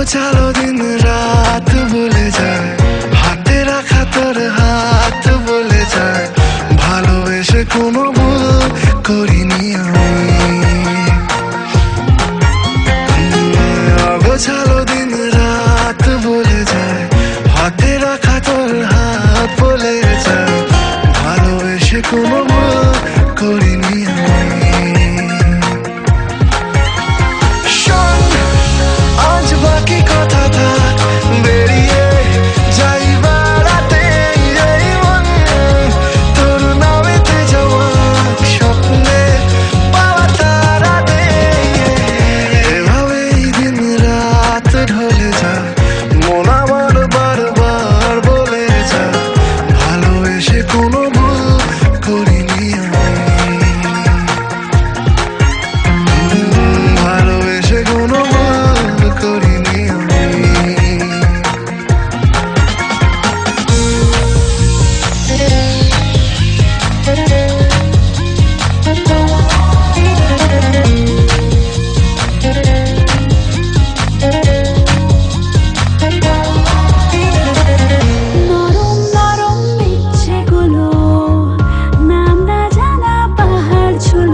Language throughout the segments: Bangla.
অগোছালো দিন রাত বলে যায়, হাতে রাখা তোর হাত বলে যায়, ভালোবেসে কোনো ভুল করিনি আমি। অগোছালো দিন রাত বলে যায়, হাতে রাখা তোর হাত বলে যায়, ভালোবেসে কোনো ভুল করিনি আমি। আজ বাকি কথা থাক, বেরিয়ে যাই বেড়াতে, এই মন তোর নামেতে যাওয়া স্বপ্নে পাওয়া তারা দে। এভাবেই দিন রাত ঢলে যায়, মন আমার বারবার বলে যায়, ভালোবেসে কোনো ভুল করিনি আমি। ভালোবেসে কোনো ভুল করিনি আমি। নরম নরম ইচ্ছেগুলো, নাম না জানা পাহাড় ছিল,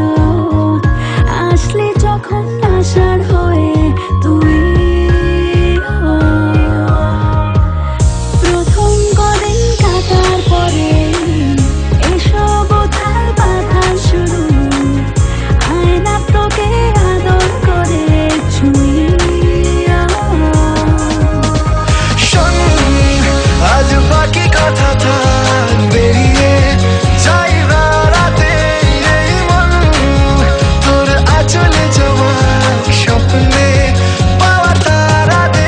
আসলে যখন আসার হয়ে তুই। প্রথম কদিন কাটার পরে এসব উথাল পাথাল শুরু, আয়না তোকে আদর করে ছুঁই। শোন, আজ বাকি কথা থাক, বেরিয়ে যাই বেড়াতে, এই মন তোর আঁচলে যাওয়া স্বপ্নে পাওয়া তারা দে।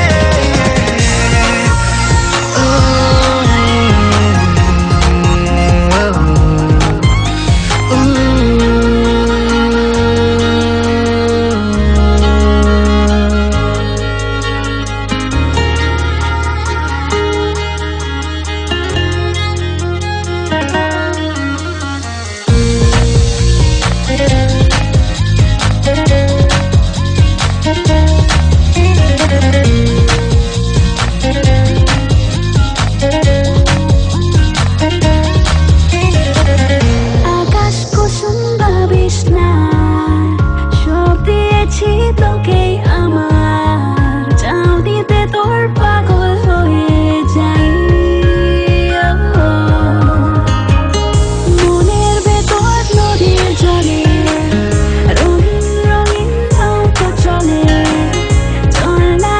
আকাশ কুসুম ভাবিস না, সব দিয়েছি তোকে আমার, চাও দিতে তোর পাগল হয়ে যাই। মনের ভেতর নদীর জলে রঙিন রঙিন নৌকা চলে, চল না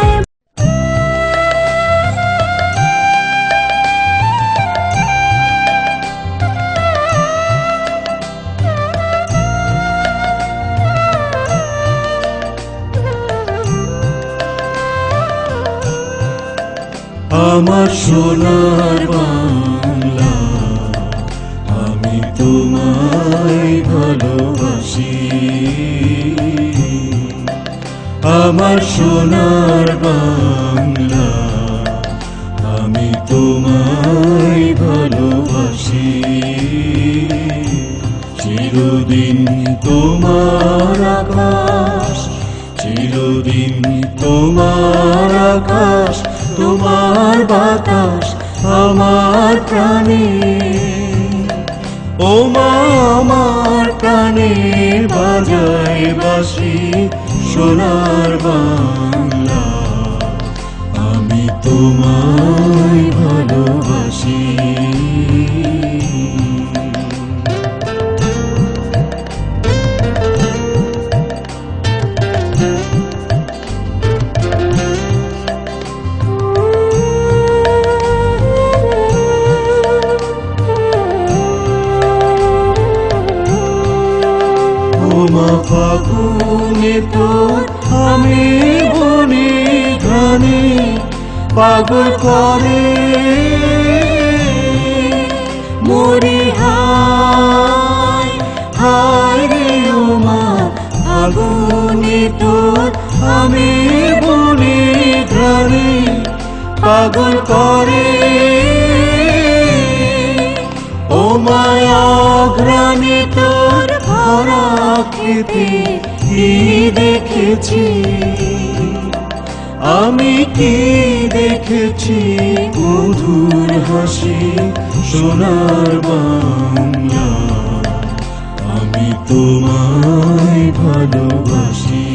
আমার সোনার বাংলা, আমি তোমায় ভালোবাসি। আমার সোনার বাংলা, আমি তোমায় ভালোবাসি। চিরদিন তোমার আকাশ, চিরদিন তোমার আকাশ, তোমার বাতাস আমার প্রাণে। ও মা আমার প্রাণে বাজায় বাঁশি, সোনার বাংলা, আমি তোমায় ভালোবাসি। ফাগুনে তোর আমি বনে ঘ্রাণে পাগল করে মরি। হায় হায় রে ও মা, ফাগুনে তোর আমি বনে ঘ্রাণে পাগল করে। ও মায়া ঘ্রাণে তোর ভরা খেতে দেখেছি, আমি কি দেখেছি মধুর হাসি সোনার বাংলা, আমি তোমায় ভালোবাসি।